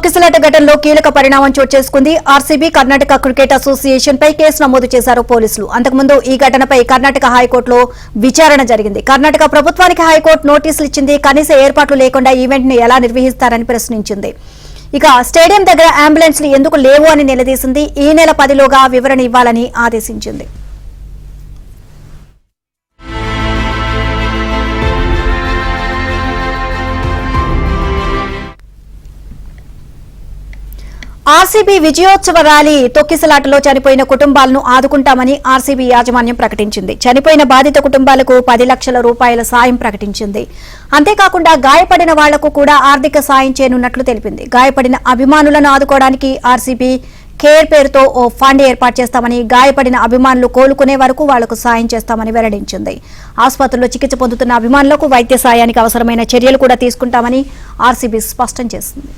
తొక్కిసలాట ఘటనలో కీలక పరిణామం చోటు చేసుకుంది. ఆర్సీబీ కర్ణాటక క్రికెట్ అసోసియేషన్ పై కేసు నమోదు చేశారు పోలీసులు. అంతకుముందు ఈ ఘటనపై కర్ణాటక హైకోర్టులో విచారణ జరిగింది. కర్ణాటక ప్రభుత్వానికి హైకోర్టు నోటీసులు ఇచ్చింది. కనీస ఏర్పాట్లు లేకుండా ఈవెంట్ ని ఎలా నిర్వహిస్తారని ప్రశ్నించింది. ఇక స్టేడియం దగ్గర అంబులెన్స్లు ఎందుకు లేవు అని నిలదీసింది. ఈ నెల 10లోగా వివరణ ఇవ్వాలని ఆదేశించింది. ఆర్సీబీ విజయోత్సవ ర్యాలీ తొక్కిసలాటలో చనిపోయిన కుటుంబాలను ఆదుకుంటామని ఆర్సీబీ యాజమాన్యం ప్రకటించింది. చనిపోయిన బాధిత కుటుంబాలకు 10 లక్షల రూపాయల సాయం ప్రకటించింది. అంతేకాకుండా గాయపడిన వాళ్లకు కూడా ఆర్థిక సాయం చేయనున్నట్లు తెలిపింది. గాయపడిన అభిమానులను ఆదుకోవడానికి ఆర్సీబీ కేర్ పేరుతో ఓ ఫండ్ ఏర్పాటు చేస్తామని, గాయపడిన అభిమానులు కోలుకునే వరకు వాళ్లకు సాయం చేస్తామని వెల్లడించింది. ఆసుపత్రుల్లో చికిత్స పొందుతున్న అభిమానులకు వైద్య సాయానికి అవసరమైన చర్యలు కూడా తీసుకుంటామని ఆర్సీబీ స్పష్టం చేసింది.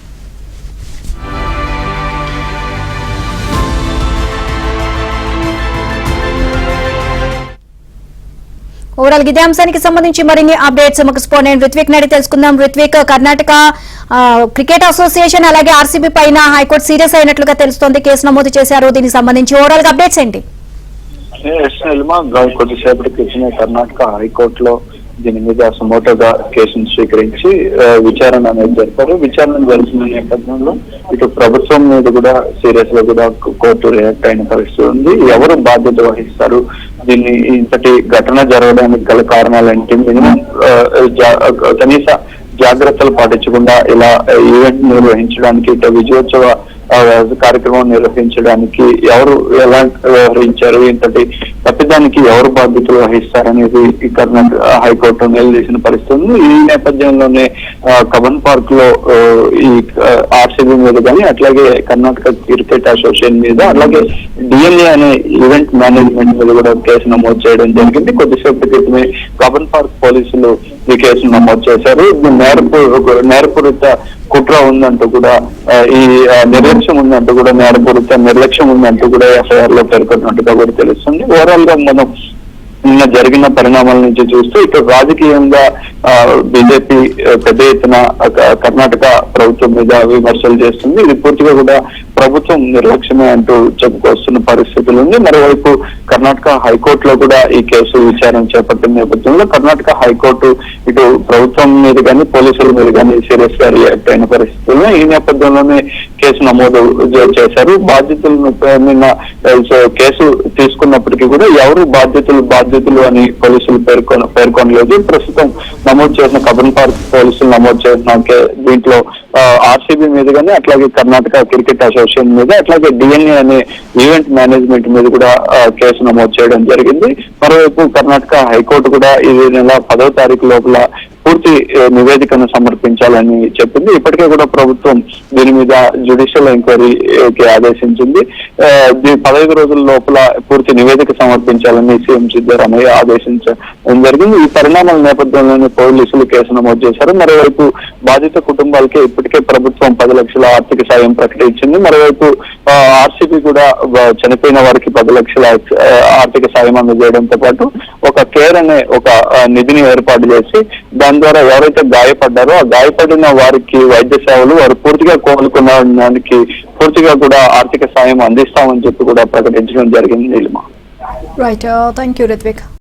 ఓవరాల్ ఇదే అంశానికి సంబంధించి మరిన్ని అప్డేట్స్ మాకు స్పోర్ట్ రిత్విక్ నడి తెలుసుకుందాం. రిత్విక్, కర్ణాటక క్రికెట్ అసోసియేషన్ అలాగే ఆర్సీబీ పైన హైకోర్టు సీరియస్ అయినట్లుగా తెలుస్తోంది. కేసు నమోదు చేశారు. దీనికి సంబంధించి ఓవరాల్ గా అప్డేట్స్ ఏంటి? కొద్దిసేపటి క్రితమే కర్ణాటక హైకోర్టులో దీని మీద సుమోటోగా కేసును స్వీకరించి విచారణ అనేది జరిపారు. విచారణ జరుగుతున్న నేపథ్యంలో ఇటు ప్రభుత్వం మీద కూడా సీరియస్ గా కూడా కోర్టు రియాక్ట్ అయిన పరిస్థితి ఉంది. ఎవరు బాధ్యత వహిస్తారు, దీన్ని ఇంతటి ఘటన జరగడానికి గల కారణాలేంటి, మినిమం కనీస జాగ్రత్తలు పాటించకుండా ఇలా ఈవెంట్ నిర్వహించడానికి, ఇటు విజయోత్సవ కార్యక్రమం నిర్వహించడానికి ఎవరు ఎలా వ్యవహరించారు, ఇంతటి తప్పిదానికి ఎవరు బాధ్యతలు వహిస్తారనేది కర్ణాటక హైకోర్టు నిలదీసిన పరిస్థితి ఉంది. ఈ నేపథ్యంలోనే కబన్ పార్క్ లో ఈ ఆర్సీబీ మీద కానీ, అట్లాగే కర్ణాటక క్రికెట్ అసోసియేషన్ మీద, అలాగే డిఎన్ఏ అనే ఈవెంట్ మేనేజ్మెంట్ మీద కూడా కేసు నమోదు చేయడం జరిగింది. కొద్దిసేపటి క్రితమే కబన్ పార్క్ పోలీసులు ఈ కేసును నమోదు చేశారు. నేరపూరిత కుట్ర ఉందంటూ కూడా, ఈ నిర్లక్ష్యం ఉందంటూ కూడా, నేరపూరిత నిర్లక్ష్యం ఉందంటూ కూడా ఎఫ్ఐఆర్ లో పేర్కొన్నట్టుగా కూడా తెలుస్తుంది. ఓవరాల్ గా మనం నిన్న జరిగిన పరిణామాల నుంచి చూస్తూ ఇటు రాజకీయంగా బీజేపీ పెద్ద ఎత్తున కర్ణాటక ప్రభుత్వం మీద విమర్శలు చేస్తుంది. ఇది పూర్తిగా కూడా ప్రభుత్వం నిర్లక్ష్యమే అంటూ చెప్పుకొస్తున్న పరిస్థితులు ఉంది. మరోవైపు కర్ణాటక హైకోర్టులో కూడా ఈ కేసు విచారణ చేపట్టిన నేపథ్యంలో కర్ణాటక హైకోర్టు ఇటు ప్రభుత్వం మీద కానీ, పోలీసుల మీద కానీ సీరియస్ గా రియాక్ట్ అయిన పరిస్థితుల్లో ఈ నేపథ్యంలోనే కేసు నమోదు చేశారు. బాధ్యతలను నిన్న కేసు తీసుకున్నప్పటికీ కూడా ఎవరు బాధ్యతలు అని పోలీసులు పేర్కొనలేదు. ప్రస్తుతం నమోదు చేసిన కబన్ పార్క్ పోలీసులు నమోదు చేసిన దీంట్లో ఆర్సీబీ మీద కానీ, అట్లాగే కర్ణాటక క్రికెట్ అసోసియేషన్ మీద, అట్లాగే డిఎన్ఏ అనే ఈవెంట్ మేనేజ్మెంట్ మీద కూడా కేసు నమోదు చేయడం జరిగింది. మరోవైపు కర్ణాటక హైకోర్టు కూడా ఈ నెల 10వ తారీఖు లోపల పూర్తి నివేదికను సమర్పించాలని చెప్పింది. ఇప్పటికే కూడా ప్రభుత్వం దీని మీద జ్యుడిషియల్ ఎంక్వైరీకి ఆదేశించింది. 15 రోజుల లోపల పూర్తి నివేదిక సమర్పించాలని సీఎం సిద్ధరామయ్య ఆదేశించడం జరిగింది. ఈ పరిణామాల నేపథ్యంలోనే పోలీసులు కేసు నమోదు చేశారు. మరోవైపు బాధిత కుటుంబాలకి ఇప్పటికే ప్రభుత్వం 10 లక్షల ఆర్థిక సాయం ప్రకటించింది. మరోవైపు ఆర్సీబీ కూడా చనిపోయిన వారికి 10 లక్షల ఆర్థిక సాయం అందజేయడంతో పాటు ఒక కేర్ అనే ఒక నిధిని ఏర్పాటు చేసి దాని ద్వారా ఎవరైతే గాయపడ్డారో ఆ గాయపడిన వారికి వైద్య సేవలు, వారు పూర్తిగా కోలుకునడానికి పూర్తిగా కూడా ఆర్థిక సాయం అందిస్తామని చెప్పి కూడా ప్రకటించడం జరిగింది. Right, thank you Ritwik.